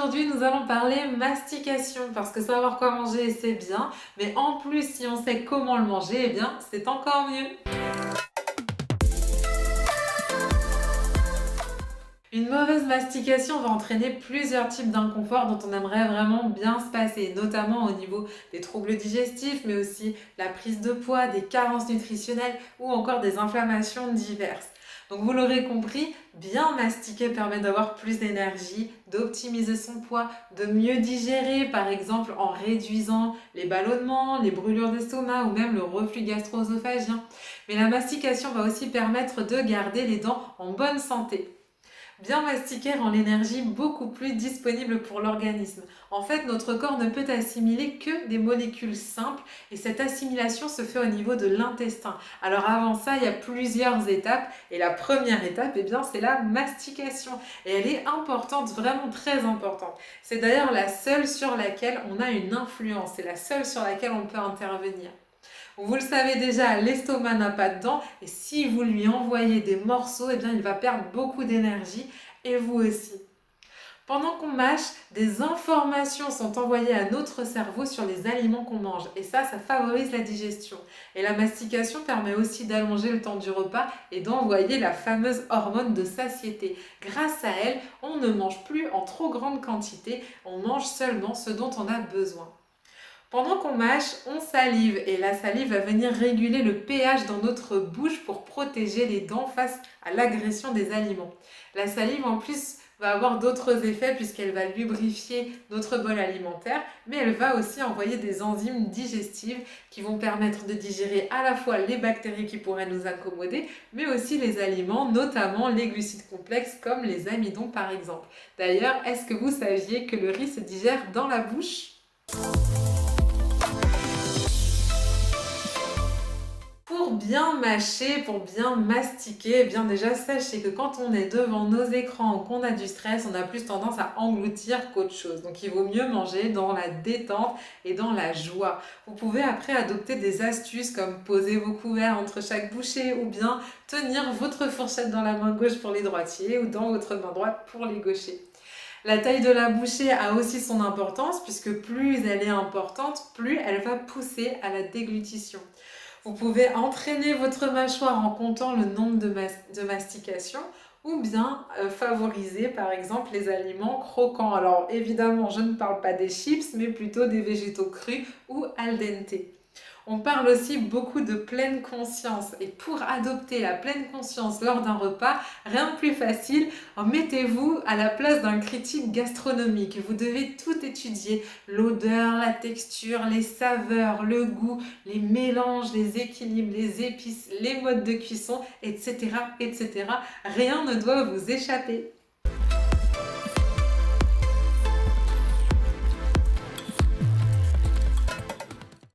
Aujourd'hui, nous allons parler mastication parce que savoir quoi manger, c'est bien, mais en plus, si on sait comment le manger, eh bien, c'est encore mieux. Une mauvaise mastication va entraîner plusieurs types d'inconfort dont on aimerait vraiment bien se passer, notamment au niveau des troubles digestifs, mais aussi la prise de poids, des carences nutritionnelles ou encore des inflammations diverses. Donc vous l'aurez compris, bien mastiquer permet d'avoir plus d'énergie, d'optimiser son poids, de mieux digérer, par exemple en réduisant les ballonnements, les brûlures d'estomac ou même le reflux gastro-œsophagien. Mais la mastication va aussi permettre de garder les dents en bonne santé. Bien mastiquer rend l'énergie beaucoup plus disponible pour l'organisme. En fait, notre corps ne peut assimiler que des molécules simples et cette assimilation se fait au niveau de l'intestin. Alors avant ça, il y a plusieurs étapes et la première étape, eh bien, c'est la mastication. Et elle est importante, vraiment très importante. C'est d'ailleurs la seule sur laquelle on a une influence, c'est la seule sur laquelle on peut intervenir. Vous le savez déjà, l'estomac n'a pas de dents et si vous lui envoyez des morceaux, eh bien, il va perdre beaucoup d'énergie et vous aussi. Pendant qu'on mâche, des informations sont envoyées à notre cerveau sur les aliments qu'on mange et ça favorise la digestion. Et la mastication permet aussi d'allonger le temps du repas et d'envoyer la fameuse hormone de satiété. Grâce à elle, on ne mange plus en trop grande quantité, on mange seulement ce dont on a besoin. Pendant qu'on mâche, on salive et la salive va venir réguler le pH dans notre bouche pour protéger les dents face à l'agression des aliments. La salive en plus va avoir d'autres effets puisqu'elle va lubrifier notre bol alimentaire, mais elle va aussi envoyer des enzymes digestives qui vont permettre de digérer à la fois les bactéries qui pourraient nous accommoder, mais aussi les aliments, notamment les glucides complexes comme les amidons par exemple. D'ailleurs, est-ce que vous saviez que le riz se digère dans la bouche ? Pour bien mâcher, pour bien mastiquer, eh bien déjà sachez que quand on est devant nos écrans ou qu'on a du stress, on a plus tendance à engloutir qu'autre chose. Donc il vaut mieux manger dans la détente et dans la joie. Vous pouvez après adopter des astuces comme poser vos couverts entre chaque bouchée ou bien tenir votre fourchette dans la main gauche pour les droitiers ou dans votre main droite pour les gauchers. La taille de la bouchée a aussi son importance puisque plus elle est importante, plus elle va pousser à la déglutition. Vous pouvez entraîner votre mâchoire en comptant le nombre de mastications ou bien favoriser par exemple les aliments croquants. Alors évidemment, je ne parle pas des chips, mais plutôt des végétaux crus ou al dente. On parle aussi beaucoup de pleine conscience et pour adopter la pleine conscience lors d'un repas, rien de plus facile, mettez-vous à la place d'un critique gastronomique. Vous devez tout étudier, l'odeur, la texture, les saveurs, le goût, les mélanges, les équilibres, les épices, les modes de cuisson, etc., etc. Rien ne doit vous échapper.